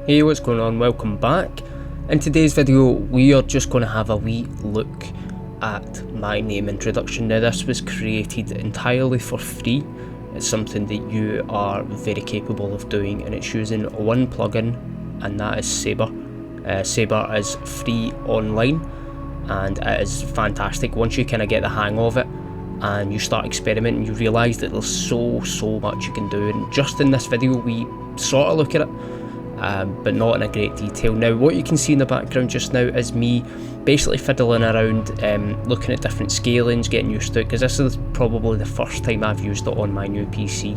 Hey, what's going on? Welcome back. In today's video we are just going to have a wee look at my name introduction. Now this was created entirely for free. It's something that you are very capable of doing, and it's using one plugin, and that is Sabre. Sabre is free online and it is fantastic. Once you kind of get the hang of it and you start experimenting, you realise that there's so much you can do, and just in this video we sort of look at it, but not in a great detail. Now what you can see in the background just now is me basically fiddling around, looking at different scalings, getting used to it, because this is probably the first time I've used it on my new PC.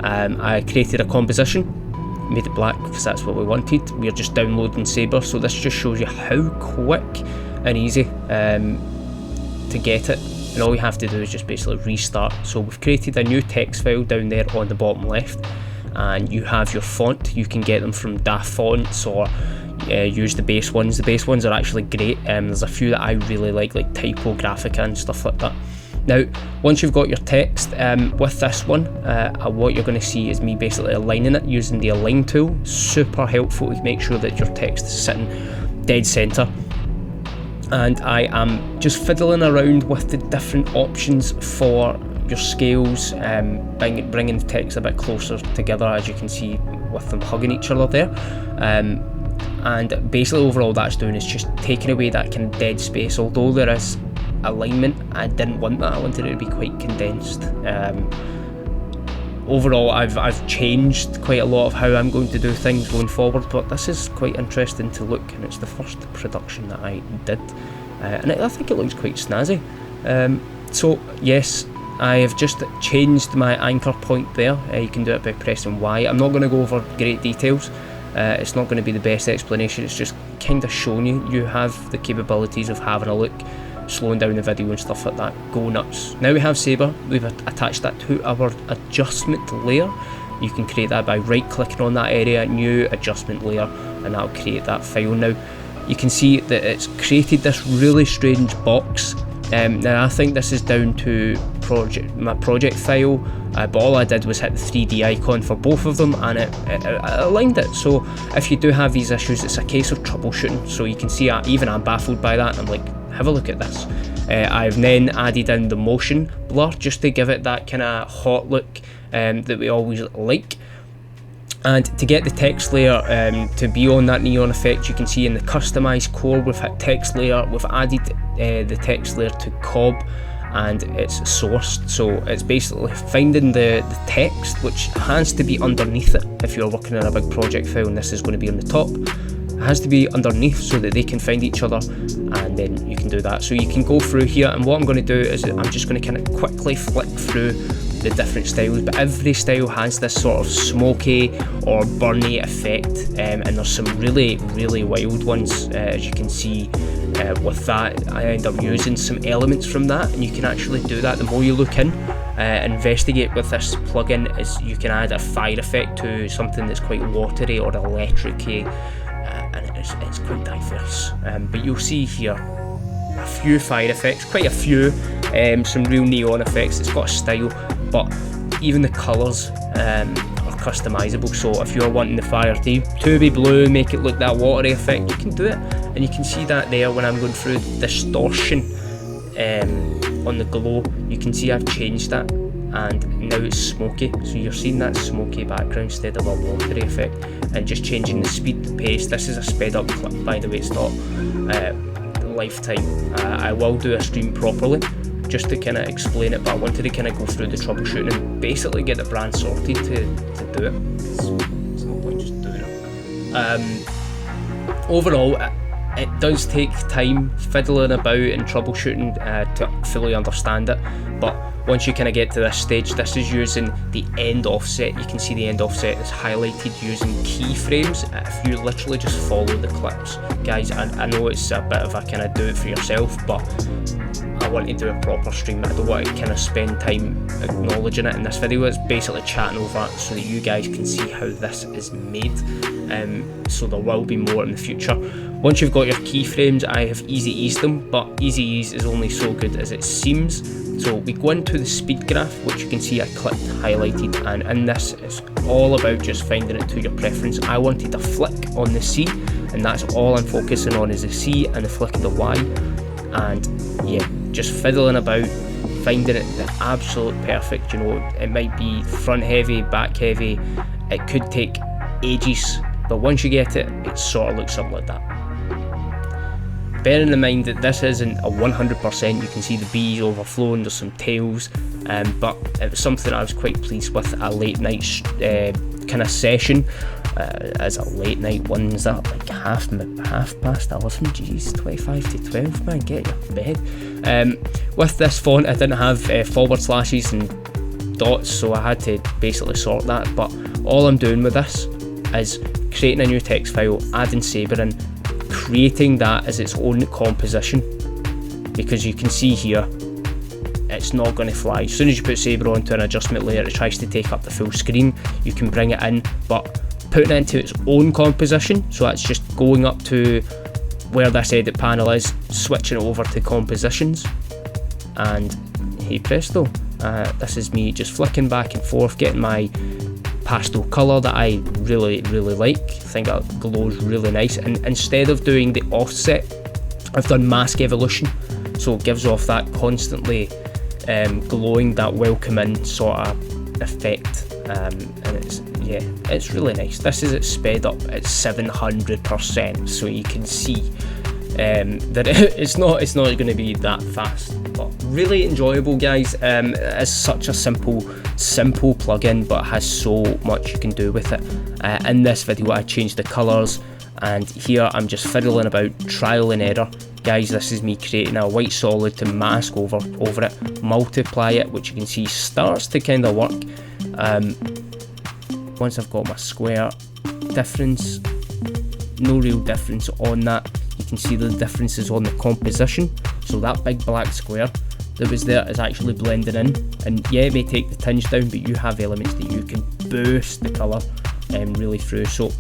I created a composition, made it black because that's what we wanted. We're just downloading Sabre, so this just shows you how quick and easy to get it, and all you have to do is just basically restart. So we've created a new text file down there on the bottom left, and you have your font. You can get them from DAF fonts or use the base ones. The base ones are actually great. There's a few that I really like Typographica and stuff like that. Now once you've got your text, with this one, what you're going to see is me basically aligning it using the align tool. Super helpful to make sure that your text is sitting dead center. And I am just fiddling around with the different options for your scales, bringing the text a bit closer together, as you can see with them hugging each other there, and basically overall that's doing is just taking away that kind of dead space. Although there is alignment, I didn't want that. I wanted it to be quite condensed. Overall I've changed quite a lot of how I'm going to do things going forward, but this is quite interesting to look, and it's the first production that I did, and I think it looks quite snazzy. So yes, I have just changed my anchor point there. You can do it by pressing Y. I'm not going to go over great details. It's not going to be the best explanation. It's just kind of showing you have the capabilities of having a look, slowing down the video and stuff like that. Go nuts. Now we have Sabre. We've attached that to our adjustment layer. You can create that by right clicking on that area, new adjustment layer, and that'll create that file. Now you can see that it's created this really strange box. Now I think this is down to my project file, but all I did was hit the 3D icon for both of them, and it aligned it. So if you do have these issues, it's a case of troubleshooting. So you can see even I'm baffled by that. I'm like, have a look at this. I've then added in the motion blur just to give it that kind of hot look that we always like. And to get the text layer to be on that neon effect, you can see in the customized core we've hit text layer, we've added the text layer to Cobb, and it's sourced. So it's basically finding the text, which has to be underneath it. If you're working in a big project file and this is going to be on the top, it has to be underneath so that they can find each other, and then you can do that. So you can go through here, and what I'm going to do is I'm just going to kind of quickly flick through the different styles, but every style has this sort of smoky or burny effect, and there's some really wild ones, as you can see. With that, I end up using some elements from that, and you can actually do that. The more you look in, investigate with this plugin, is you can add a fire effect to something that's quite watery or electric-y, and it's quite diverse. But you'll see here a few fire effects, quite a few, some real neon effects. It's got a style, but even the colours are customizable. So if you're wanting the fire to be blue, make it look that watery effect, you can do it. And you can see that there when I'm going through distortion on the glow. You can see I've changed that, and now it's smoky. So you're seeing that smoky background instead of a watery effect, and just changing the speed, the pace. This is a sped up clip, by the way. It's not lifetime. I will do a stream properly just to kind of explain it, but I wanted to kind of go through the troubleshooting and basically get the brand sorted to do it. There's no point just doing it. Overall, it does take time fiddling about and troubleshooting to fully understand it, but once you kind of get to this stage, this is using the end offset. You can see the end offset is highlighted using keyframes. If you literally just follow the clips, guys, I know it's a bit of a kind of do it for yourself, but I want to do a proper stream. I don't want to kind of spend time acknowledging it in this video. It's basically chatting over it so that you guys can see how this is made. So there will be more in the future. Once you've got your keyframes, I have easy eased them, but easy ease is only so good as it seems. So we go into the speed graph, which you can see I clicked highlighted, and in this it's all about just finding it to your preference. I wanted a flick on the C, and that's all I'm focusing on is the C and the flick of the Y. And yeah, just fiddling about, finding it the absolute perfect, you know, it might be front heavy, back heavy, it could take ages, but once you get it, it sort of looks something like that. Bearing in mind that this isn't a 100%, you can see the bees overflowing, there's some tails, but it was something I was quite pleased with. A late night kind of session, as a late night one, is that like half past 11, jeez, 25 to 12, man, get your bed. With this font I didn't have forward slashes and dots, so I had to basically sort that, but all I'm doing with this is creating a new text file, adding Saber in, creating that as its own composition, because you can see here it's not going to fly. As soon as you put Saber onto an adjustment layer, it tries to take up the full screen. You can bring it in, but putting it into its own composition, so that's just going up to where this edit panel is, switching it over to compositions, and hey presto, this is me just flicking back and forth, getting my pastel colour that I really like. I think that glows really nice, and instead of doing the offset, I've done mask evolution, so it gives off that constantly glowing, that welcome in sort of effect, and it's really nice. This is sped up at 700%, so you can see that it's not going to be that fast, but really enjoyable, guys. It's such a simple plugin, but it has so much you can do with it. In this video I changed the colours, and here I'm just fiddling about, trial and error. Guys, this is me creating a white solid to mask over it, multiply it, which you can see starts to kind of work. Once I've got my square, difference, no real difference on that. You can see the differences on the composition, so that big black square that was there is actually blending in, and yeah, it may take the tinge down, but you have elements that you can boost the colour really through. So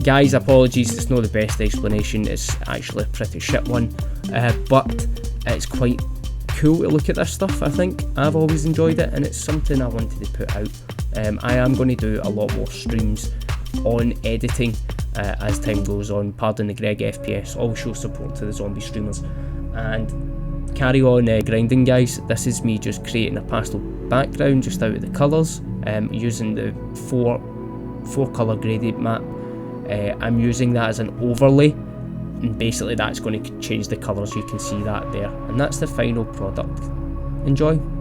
guys, apologies, it's not the best explanation, it's actually a pretty shit one, but it's quite cool to look at this stuff. I think I've always enjoyed it, and it's something I wanted to put out. I am going to do a lot more streams on editing as time goes on. Pardon the Greg FPS, all show support to the zombie streamers, and carry on grinding, guys. This is me just creating a pastel background just out of the colours, using the four colour gradient map. I'm using that as an overlay, and basically that's going to change the colours. You can see that there, and that's the final product. Enjoy.